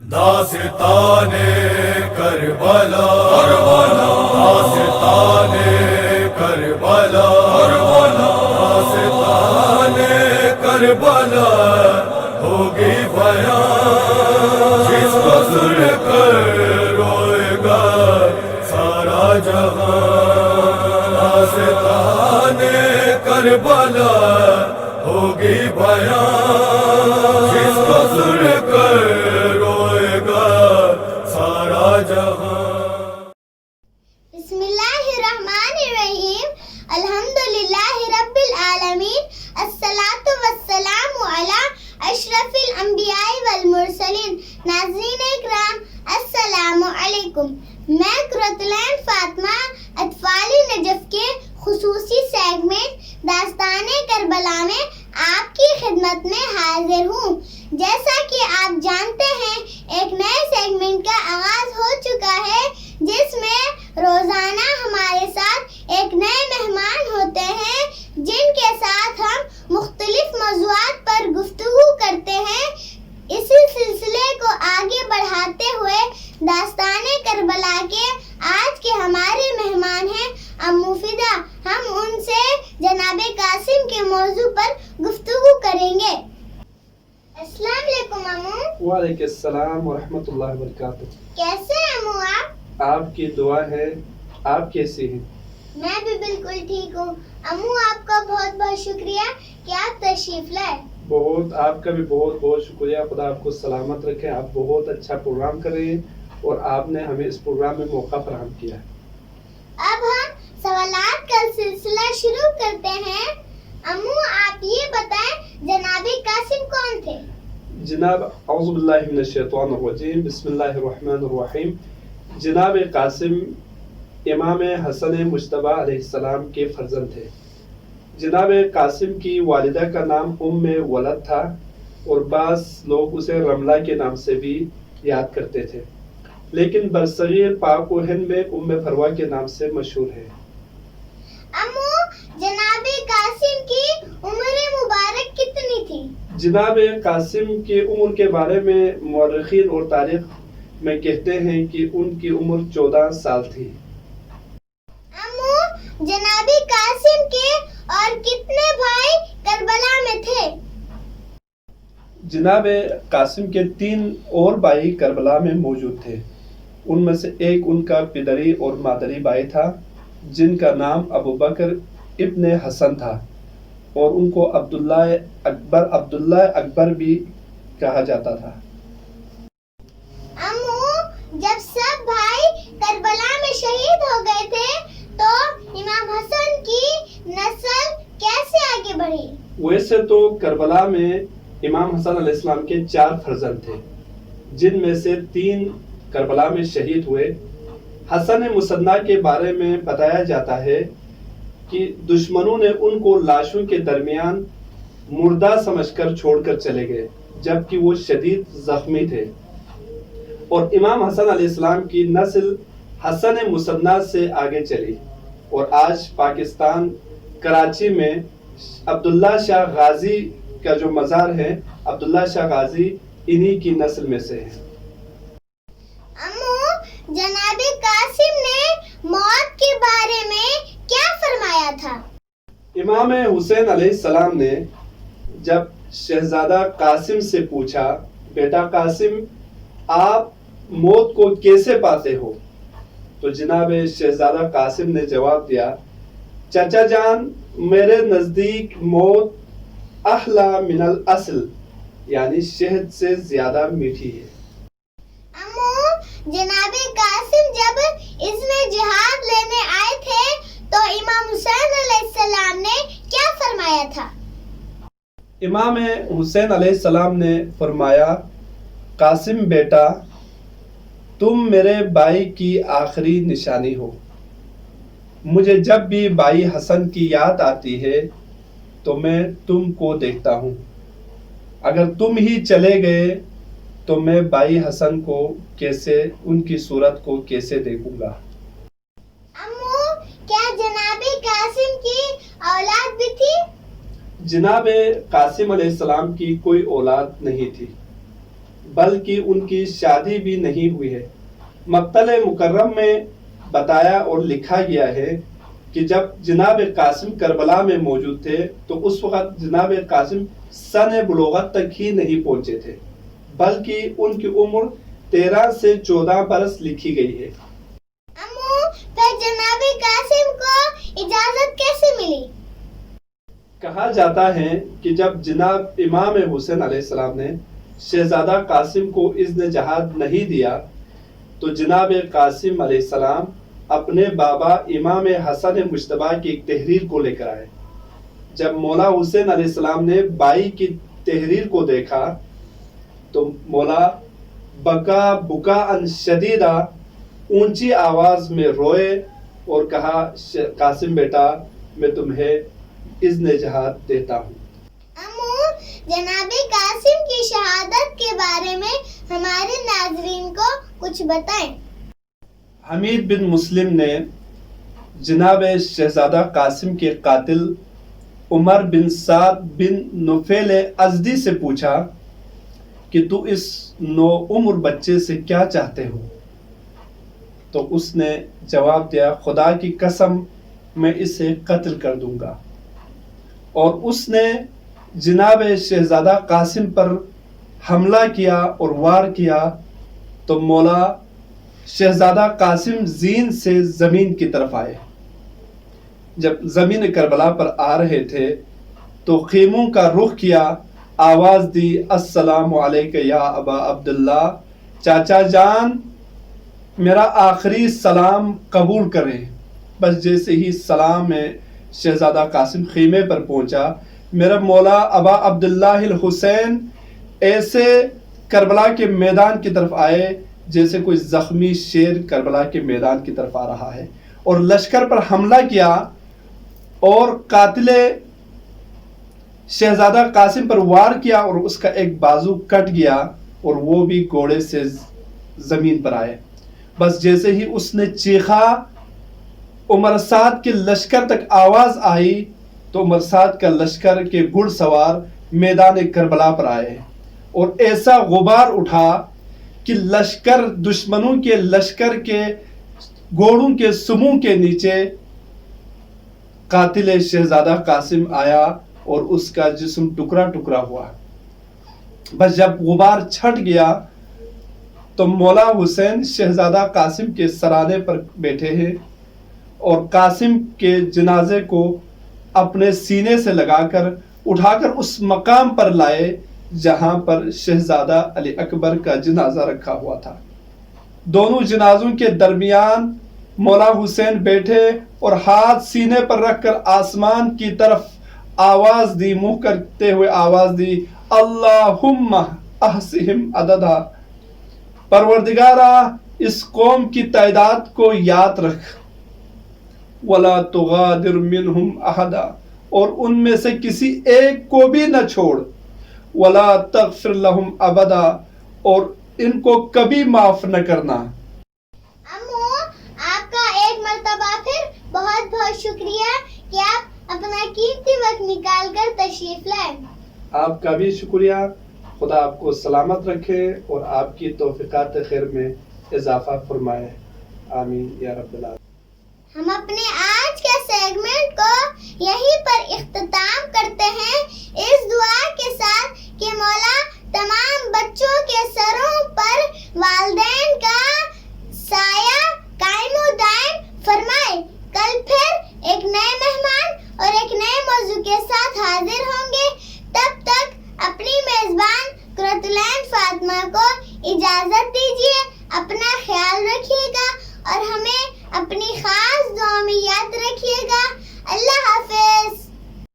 داستانے کربلا داستانے کربلا داستانے کربلا ہوگی بیان جس کو سن کر روئے گا سارا جہان داستانے کربلا ہوگی بیان جس کو سن کر بسم اللہ الرحمن الرحیم الحمدللہ رب العالمین الصلاۃ والسلام علی اشرف الانبیاء والمرسلین. ناظرین اکرام السلام علیکم. میں قرۃ العین فاطمہ اطفال نجف کے خصوصی سیگمنٹ داستان کربلا میں آپ کی خدمت میں حاضر ہوں. جیسا کہ آپ جانتے ہیں ایک نئے سیگمنٹ کا آغاز ہو چکا ہے جس میں روزانہ ہمارے ساتھ ایک نئے مہمان ہوتے ہیں جن کے ساتھ ہم مختلف موضوعات پر گفتگو کرتے ہیں. اسی سلسلے کو آگے بڑھاتے ہوئے داستان کربلا کے آج کے ہمارے مہمان ہیں امو فدا. ہم ان سے جناب قاسم کے موضوع پر گفتگو کریں گے. السلام علیکم امو. وعلیکم السلام ورحمۃ اللہ وبرکاتہ. کیسے ہیں امو آپ؟ آپ کی دعا ہے. آپ کیسے ہیں؟ میں بھی بالکل ٹھیک ہوں. امو آپ کا بہت بہت شکریہ کہ آپ تشریف لائے. آپ کا بھی بہت بہت شکریہ. خدا آپ کو سلامت رکھے. آپ بہت اچھا پروگرام کر رہے ہیں اور آپ نے ہمیں اس پروگرام میں موقع فراہم کیا ہے. اب ہم سوالات کا سلسلہ شروع کرتے ہیں. امو آپ یہ بتائیں جناب قاسم کون تھے؟ جناب اعوذ باللہ من الشیطان الرجیم بسم اللہ الرحمن الرحیم. جناب قاسم امام حسن مجتبی علیہ السلام کے فرزند تھے. جناب قاسم کی والدہ کا نام ام ولد تھا اور بعض لوگ اسے رملہ کے نام سے بھی یاد کرتے تھے، لیکن برصغیر پاک و ہند میں ام فروا کے نام سے مشہور ہے. امو جناب قاسم کی عمر مبارک کتنی تھی؟ جناب قاسم کی عمر کے بارے میں مورخین اور تاریخ میں کہتے ہیں کہ ان کی عمر 14 سال تھی. امو جناب قاسم کے اور کتنے بھائی کربلا میں تھے؟ جناب قاسم کے 3 اور بھائی کربلا میں موجود تھے. ان میں سے ایک ان کا پدری اور مادری بھائی تھا جن کا نام ابو بکر ابن حسن تھا اور ان کو عبداللہ اکبر بھی کہا جاتا تھا. امو جب سب بھائی کربلا میں شہید ہو گئے تھے تو امام حسن کی نسل کیسے آگے بڑھی؟ ویسے تو کربلا میں امام حسن علیہ السلام کے 4 فرزند تھے جن میں سے 3 کربلا میں شہید ہوئے. حسن مصنع کے بارے میں بتایا جاتا ہے کہ دشمنوں نے ان کو لاشوں کے درمیان مردہ سمجھ کر چھوڑ کر چلے گئے جبکہ وہ شدید زخمی تھے. اور امام حسن علیہ السلام کی نسل حسن مصنع سے آگے چلی اور آج پاکستان کراچی میں عبداللہ شاہ غازی کا جو مزار ہے، عبداللہ شاہ غازی انہی کی نسل میں سے ہے. امو جناب قاسم نے موت کے بارے میں کیا فرمایا تھا؟ امام حسین علیہ السلام نے جب شہزادہ قاسم سے پوچھا، بیٹا قاسم آپ موت کو کیسے پاتے ہو؟ تو جناب شہزادہ قاسم نے جواب دیا، چچا جان میرے نزدیک موت احلا من الاصل یعنی شہد سے زیادہ میٹھی ہے. امو جناب قاسم جب اذن جہاد لینے آئے تھے تو امام حسین علیہ السلام نے کیا فرمایا تھا؟ امام حسین علیہ السلام نے فرمایا، قاسم بیٹا تم میرے بھائی کی آخری نشانی ہو. مجھے جب بھی بھائی حسن کی یاد آتی ہے تو میں تم کو دیکھتا ہوں. اگر تم ہی چلے گئے تو میں بھائی حسن کو کیسے، ان کی صورت کو کیسے دیکھوں گا؟ امو کیا جناب قاسم کی اولاد بھی تھی؟ جناب قاسم علیہ السلام کی کوئی اولاد نہیں تھی. بلکہ ان کی شادی بھی نہیں ہوئی ہے۔ مقتل مکرم میں بتایا اور لکھا گیا ہے کہ جب جناب قاسم کربلا میں موجود تھے تو اس وقت جناب قاسم سن بلوغت تک ہی نہیں پہنچے تھے، بلکہ ان کی عمر 13 سے 14 برس لکھی گئی ہے۔ پھر جناب قاسم کو اجازت کیسے ملی؟ کہا جاتا ہے کہ جب جناب امام حسین علیہ السلام نے شہزادہ قاسم کو اذن جہاد نہیں دیا تو جناب قاسم علیہ السلام اپنے بابا امام حسن مجتبیٰ کی ایک تحریر کو لے کر آئے۔ جب مولا حسین علیہ السلام نے بائی کی تحریر کو دیکھا تو مولا بکا ان شدیدہ اونچی آواز میں روئے اور کہا قاسم بیٹا میں تمہیں اذن جہاد دیتا ہوں۔ جناب قاسم کی شہادت کے بارے میں ہمارے ناظرین کو کچھ بتائیں۔ حمید بن مسلم نے جناب شہزادہ قاسم کے قاتل عمر بن سعد بن نفیل ازدی سے پوچھا کہ تو اس نوعمر بچے سے کیا چاہتے ہو؟ تو اس نے جواب دیا خدا کی قسم میں اسے قتل کر دوں گا۔ اور اس نے جناب شہزادہ قاسم پر حملہ کیا اور وار کیا تو مولا شہزادہ قاسم زین سے زمین کی طرف آئے۔ جب زمین کربلا پر آ رہے تھے تو خیموں کا رخ کیا، آواز دی السلام علیکہ یا ابا عبداللہ، چاچا جان میرا آخری سلام قبول کریں۔ بس جیسے ہی سلام میں شہزادہ قاسم خیمے پر پہنچا، میرا مولا ابا عبداللہ الحسین ایسے کربلا کے میدان کی طرف آئے جیسے کوئی زخمی شیر کربلا کے میدان کی طرف آ رہا ہے، اور لشکر پر حملہ کیا اور قاتل شہزادہ قاسم پر وار کیا اور اس کا ایک بازو کٹ گیا اور وہ بھی گھوڑے سے زمین پر آئے۔ بس جیسے ہی اس نے چیخا عمر سعد کے لشکر تک آواز آئی تو عمر سعد کا لشکر کے گھڑ سوار میدان کربلا پر آئے اور ایسا غبار اٹھا کہ لشکر دشمنوں کے لشکر کے گھوڑوں کے سموں کے نیچے قاتل شہزادہ قاسم آیا اور اس کا جسم ٹکڑا ٹکڑا ہوا۔ بس جب غبار چھٹ گیا تو مولا حسین شہزادہ قاسم کے سرانے پر بیٹھے ہیں اور قاسم کے جنازے کو اپنے سینے سے لگا کر اٹھا کر اس مقام پر لائے جہاں پر شہزادہ علی اکبر کا جنازہ رکھا ہوا تھا۔ دونوں جنازوں کے درمیان مولا حسین بیٹھے اور ہاتھ سینے پر رکھ کر آسمان کی طرف آواز دی، منہ کرتے ہوئے آواز دی اللہم احصہم عددا، پروردگارا اس قوم کی تعداد کو یاد رکھ، ولا تغادر منہم احدا، اور ان میں سے کسی ایک کو بھی نہ چھوڑ، ولا تغفر لہم ابدا، اور ان کو کبھی معاف نہ کرنا۔ امو آپ کا ایک مرتبہ پھر بہت بہت شکریہ کہ آپ اپنا قیمتی وقت نکال کر تشریف لائے۔ آپ کا بھی شکریہ، خدا آپ کو سلامت رکھے اور آپ کی توفیقات خیر میں اضافہ فرمائے، آمین یا رب العالمین۔ ہم اپنے آج کے سیگمنٹ کو یہیں پر اختتام کرتے ہیں اس دعا کے ساتھ کہ مولا تمام بچوں کے سروں پر والدین کا سایہ قائم و دائم فرمائے۔ کل پھر ایک نئے مہمان اور ایک نئے موضوع کے ساتھ حاضر ہوں گے، تب تک اپنی میزبان قرۃ العین فاطمہ کو اجازت دیجیے، اپنا خیال رکھیے گا اور ہمیں